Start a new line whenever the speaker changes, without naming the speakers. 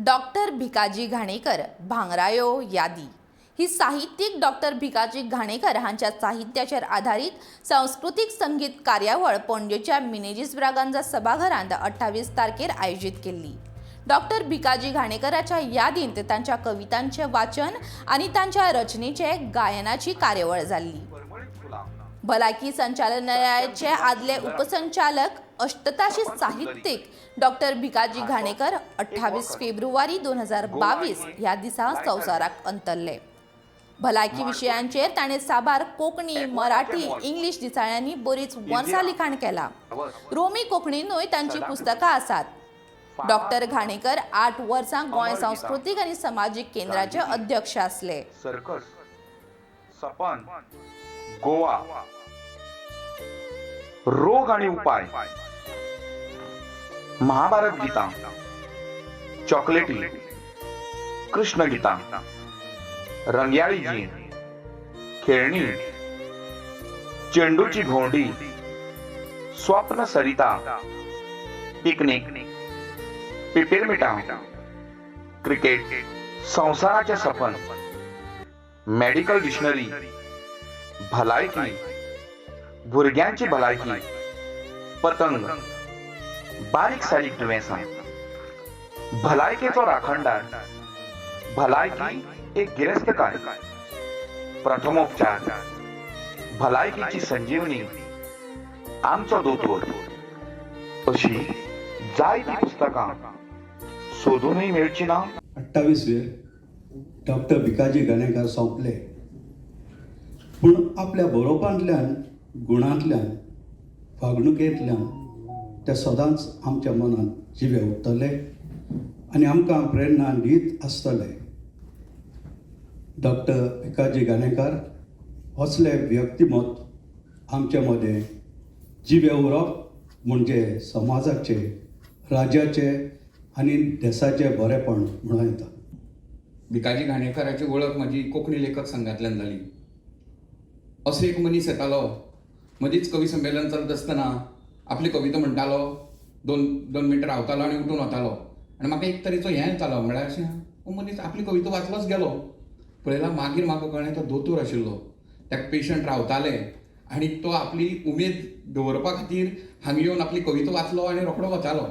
Doctor Bhikaji Ghanekar भांगरायो यादी ही साहित्यिक doctor Bhikaji Ghanekar हांच्या साहित्याचेर आधारित सांस्कृतिक संगीत कार्यावळ पणजेच्या मिनेजीस ब्रागांजा सभाघरांत 28 तारखेर आयोजित केल्ली। डॉक्टर भिकाजी घाणेकराच्या यादींत तांच्या कवितांचे वाचन आणि तांच्या रचनेचे गायनाची कार्यावळ जाल्ली। भलायकी संचालनालयाचे आदले उपसंचालक अष्टताशी साहित्यिक डॉक्टर भिकाजी घाणेकर 28 फेब्रुवारी 2022 ह्या दिसा संवसाराक अंतरले। भलायकी विशयांचेर ताणे साबार कोंकणी, मराठी, इंग्लिश दिसाळ्यांनी बरीच वर्सां लिखाण केला। रोमी कोंकणीनूय तांची पुस्तकां आसात। डॉक्टर घाणेकर 8 वर्सां गोंय सांस्कृतिक आणि सामाजिक केंद्राचे अध्यक्ष आसले।
सर्कस, सपन, गोवा, रोग आणि उपाय, महाभारत गीता, चॉकलेटी, कृष्ण गीता, रंग्याळी जीण, खेळणी, चेंडूची भोंवडी, स्वप्न सरिता, पिकनिक, पिपेरमिटा, क्रिकेट, संसाराचे सपन, मेडिकल डिक्शनरी, भलायकी, भुरग्यांची भलायकी, पतंग, बारीक सारीक दुयेंसां, भलायकेचो राखणदार, भलायकी एक गिरेस्तकार, प्रथमोपचार, भलायकीची संजीवनी, आमचो दोतोर, अशी जायती पुस्तकां सोदूनय मेळची ना।
28 डॉक्टर भिकाजी घाणेकर सोंपले, पूण आपल्या बरोवपांतल्यान, गुणांतल्यान, वागणुकेंतल्यान ते सदांच आमच्या मनांत जिवे उरतले आनी आमकां प्रेरणा दीत आसतले। डॉक्टर भिकाजी घाणेकर असले व्यक्तिमत्व आमचे मदें जिवे उरप म्हणजे समाजाचे, राज्याचे आनी देशाचे बरेपण म्हणून येता।
भिकाजी घाणेकराची वळख म्हाजी कोंकणी लेखक संघांतल्यान जाली। असो एक मनीस येतालो, मदींच कवी संमेलन चलत आसतना आपली कविता म्हणटालो, दोन मिनटां रावतालो आनी उठून वतालो। आनी म्हाका एक तरेचो हें येतालो, म्हळ्यार अशें हो मनीस आपली कविता वाचलोच गेलो। पळयल्यार मागीर म्हाका कळ्ळें तो दोतोर आशिल्लो। ताका पेशंट रावताले आनी तो आपली उमेद दवरपा खातीर हांगा येवन आपली कविता वाचलो आनी रोखडो वतालो।